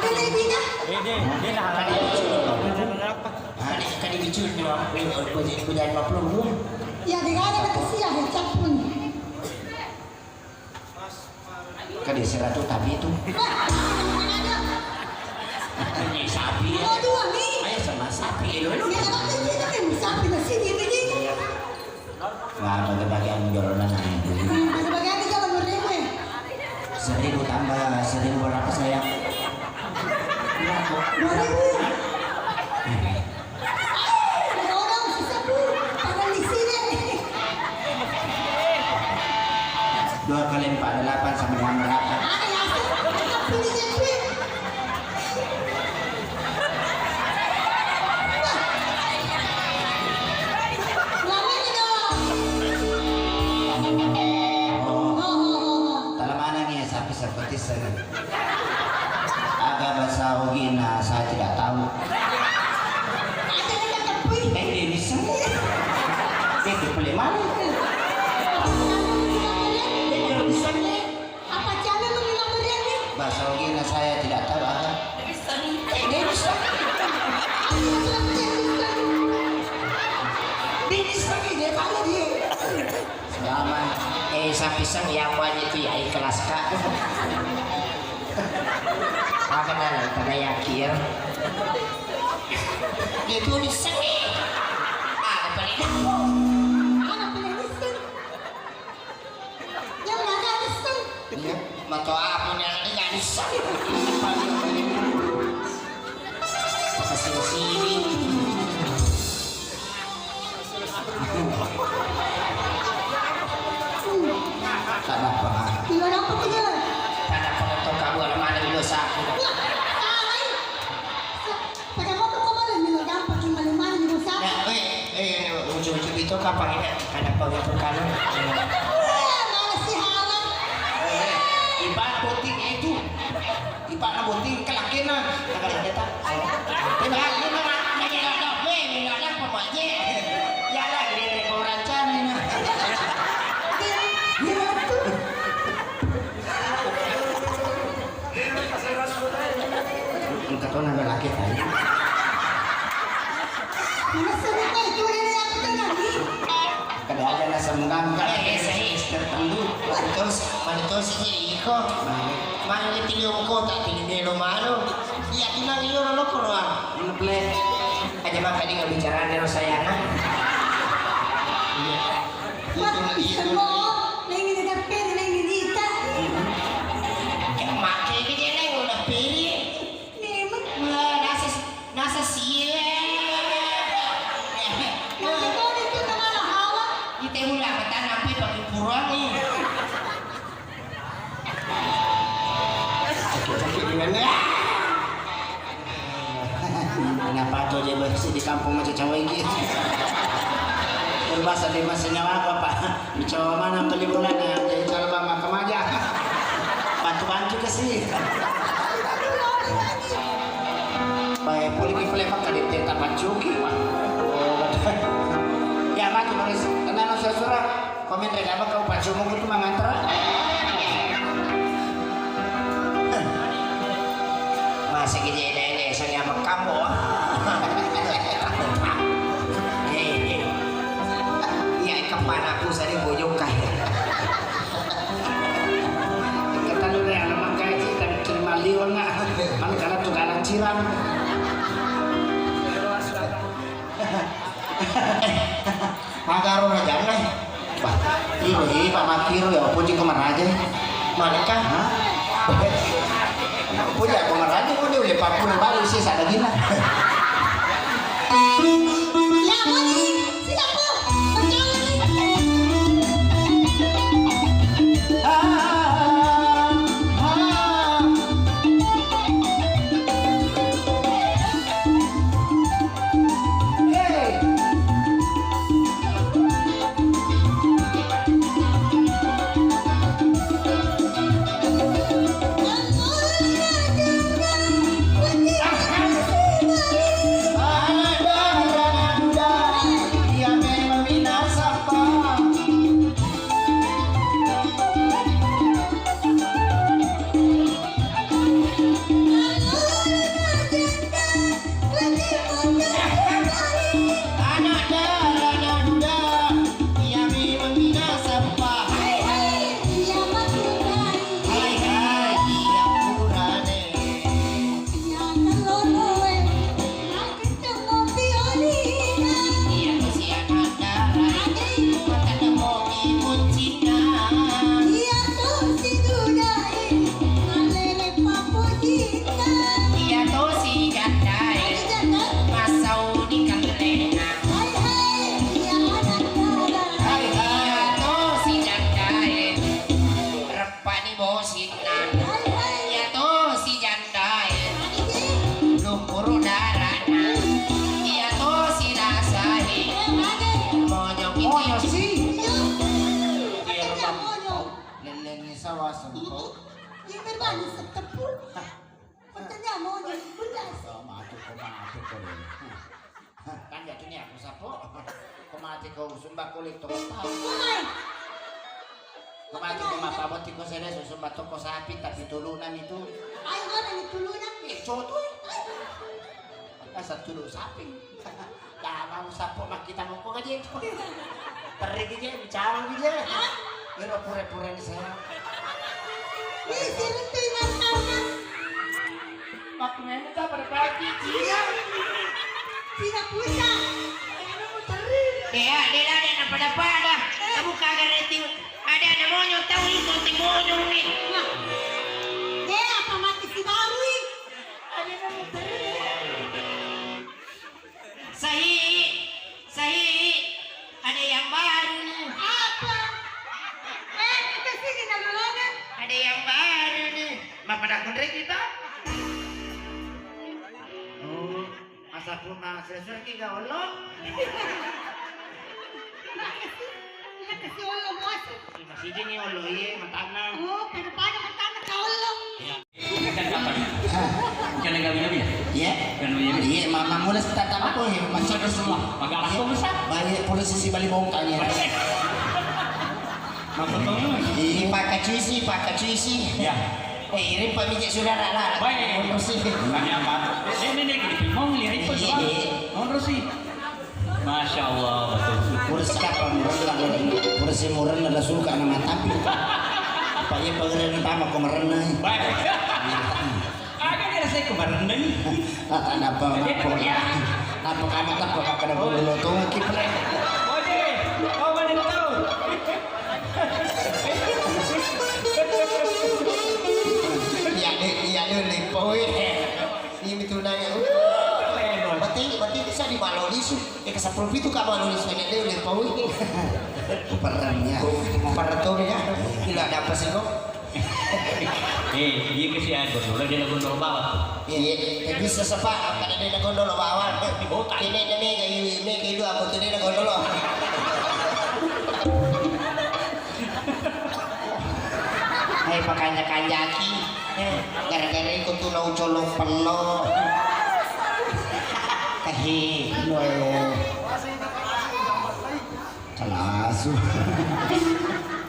Dia lah kadi bicu ni bulan 50. Ya, di kana ka siya hecap pun. Kadi seratu tabi itu. Ini sapi. Oh, dua ni. Ayo sama sapi lo. Ya, kan kita kan sapi na sini begini. Wah, bagi-bagian joronan itu. Sebagai apa jalan beribu? 1000 tambah 1000 berapa sayang? 2000. Orang susah pun. Tangan di sini. 2 kali 4 8 sama dengan berapa? Ada yang tetap pilih JP. Lama ni dong. Dalam anaknya sapi seperti saya. Agak bahasa Ugina saya tidak tahu. Ada yang tetap pilih. Ini bisa. Itu boleh mana? Apa cara mengenal berian ni? Bahasa Ugina saya tidak tahu. Agak. Ini bisa. Bisa ini mana dia? Selama sapi yang wajib itu ya ikhlas kak. Makanan pada yakin. Itu bisa nih. Ada paling Anak pilih listen. Yang nggak ada listen. iya. Mata apa nih yang nggak bisa. Kasih sini. Tanah apa? Tidak dapat tu je. Tanah penonton kamu ada mana di dosa? Pakai motor kau malam ni dapat cuma 5 di dosa. Nah, ujung-ujung itu kapan ini? Ada penonton kamu? Mana si halang? Ibarat boting itu. Ibarat boting kelakinan. Kagak kita. Tidak, kau nak laki tadi. Masa ni kau itu dia yang kita nanti. Kada ada nasa mengganggu. Saya tertentu. Terus ini iko. Mana ni tinggal kau tak tinggal di rumah lo. Ya tinggal di rumah lo keluar. Menplay. Aja makan dengan bicara dengan saya nak. Mak semua lagi ni dapat lagi ni tak. Makai ke dia lagi udah pilih. Nasa siya. Nanti kau ni kita malah hawa. Kita mula kata nampi pakai kurang ni. Sakit dengan ni. Kenapa tu dia bersih di kampung macam cawan gitu? Berbahasa di masa nyawa apa pak? Bicara mana beli bulan ya? Jadi cara bama kemaja. Bantu-bantu ke sini. Baik, boleh kita lepas kali dia tak bancuki, pak. Ya, mati maris. Karena nasi surah, komen mereka apa kau bancu mau itu mengantar. Masih gini ini saya sama kamu. Ya, kemana aku saya bojong kaya. Kata lu yang nama gaji tapi terima liur nggak? Mana karena tuh kanan ciram. Magaro na dyan eh. Pak Makiro ya, opo jing kumaraja. Malika, ha? Opo jing kumaraja, opo jing ulit papun balik sih sa dagina. Ya, mari. Siap po. Berjalan ni. Ah, Lumpur darahnya iya tuh si rasahi monyong sih leleng sawah sempur Yang berbanding setepur. Pertanyaan mau jadi belas. mati kau kan jatuhnya aku sapo kau mati kau sumba kulit toko tahu kau mati kau mapa boti kau sene sumba toko sapi tapi tulunan itu Ayo orang itu lunak. coto asal tulu sapi lah mau sapo mak kita mau kau aja pergi aja bicara aja Iro pura-pura di saya Ini siruntuin ang tawag. waktu minta berbagi dia Sina pusa. Ano mo tari? Ya, dia ada apa-apa dah. Kamu kagak rating. Ada monyong tahu itu timonyong nih. Apa mati si Barui? Sahih. Ada yang baru nih. Apa? Kita sini nalulungan. Ada yang baru nih. Mapada kundrik kita. Oh, asa pun sesuatu kita Allah. Kasi ulo mo. Masih je ni Allah ye matana. Oh, pero paano magkano ka ulo? Kan kapan? Kan gawin nabi ya? iya Kan nabi. iya mama mula sa tatama ko macam semua Magalas ko besar. banyak polisi balibong kanya Maksudnya? Ini pakai cuisi. Ya. Ini pamijak saudara lah. Baik. Bersih. Banyak apa? Ini gini. Mau lihat itu Iya, soal. iya. Mau sih. Masya Allah betul. Bersih apa murah lah ini. Bersih murah adalah suka nama tapi. Pak ye pangeran tama ko marana. Baik. Agak dia rasa kemarin nih. Napa kamu tak apa kada bulu to kipre. Oke. Kau mana tahu? Iya le poe. Ini itu nanya. Berarti bisa di malolis. Sa profito ka malolis na le poe. Perannya. Peratunya. Gila ada apa sih kok? Iya kesian gondol dia gondol bawah. Iya, bisa sepak kada dia gondol bawah. Ini kayak itu aku tuh dia gondol. Hai pakanya kanjaki. Gara-gara ikut tuh nau colong penuh. Lo. Calasu.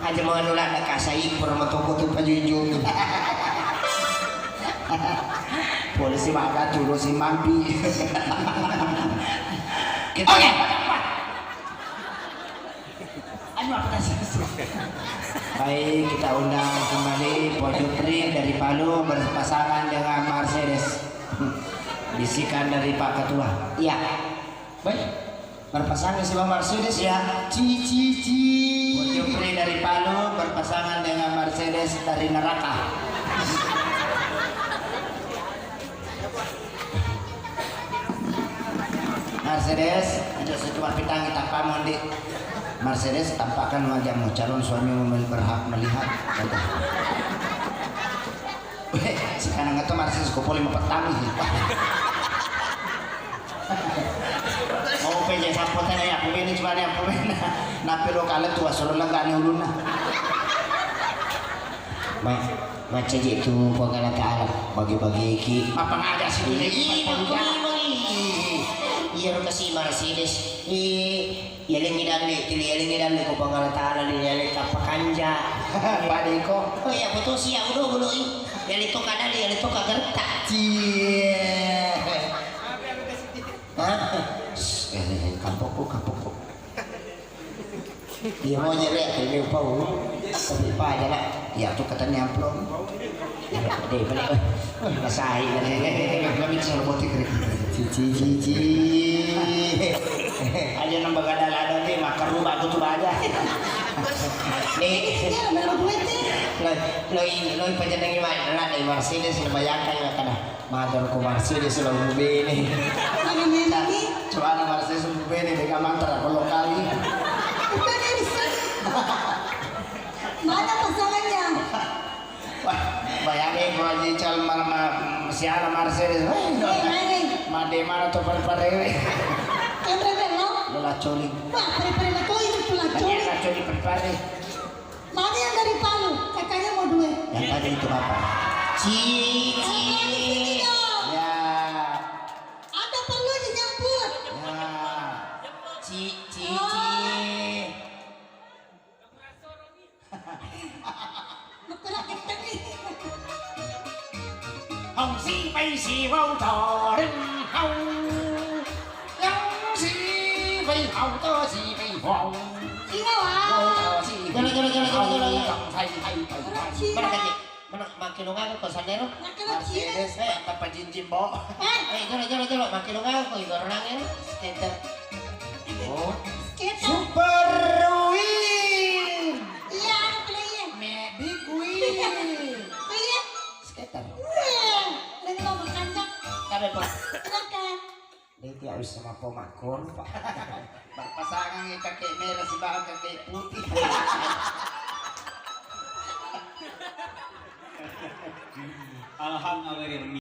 Aja mau nulak nak kasai pernah toko tuh pajujung. Polisi makan dulu si mampi. Oke. Anu apa sih? Baik, kita undang kembali Pojutri dari Palu berpasangan dengan Mercedes. Bisikan dari Pak Ketua. Iya. Baik. Berpasangan sama Mercedes ya. Cici. Pojutri dari Palu berpasangan dengan Mercedes dari neraka. Mercedes, ada sebuah pitang kita pamondi. Mercedes tampakkan wajahmu calon suami berhak melihat. Sekarang itu Mercedes kumpul 5 petang sih. Mau PJ sampotan ya, aku ini cuma yang pemain. Napi lo kalian tua suruh lenggani uluna. Baik, baca itu pengalaman Taala bagi-bagi ki. Apa ada sih ini? Iya kasih Mercedes. Yaling idali ko pangala Taala ni yaling kapakanja. Pade ko. Oh ya betul sih aku dulu yaling to kadali yaling to kagerta. Cie. Hah? Kapok. Dia mau nyerek ini pau. Tapi pa aja lah. Ya tuh katanya amplop. Deh balik. Masai kami selalu botik. Cici. Aja nambah kadal-kadal nih makan rumah aku tuh aja. Nih. Lo pajanang gimana? Lah dari Mercedes bayangkan ya kada. Madal ko Mercedes lo bini. Coba Mercedes bini dengan mantra kalau kali. Mana pasangannya? Wah, bayangin ko aja cal siara Mercedes. Made mana tuh pare-pare. Lola coling. Wah, pare-pare na to, itu pula Banyak coli. lah coli pare-pare. Mana yang dari Palu? Kakaknya mau duit. Yang tadi itu apa? Cici. Ya. Ada perlu dijemput. Ya. Cici. Makulah kita nih. Hồng si bay si vào thọ đêm hồng. Yang si bay hồng to si bay hồng. Ikaw ah. Mana kaki? Mana makinungan ko sandero? Mercedes apa pajinjimbo? Jalo makinungan ko igor nangin skater. Oh, Kita. Super Win. Iya, ano pala yan? Big Win. Kaya? Skater. Lagi mau berkandak. Kabe po. Silakan. Dito harus sama pemakon, Pak. Pasangan yung kakek merah si bawang kakek putih. Alhamdulillah.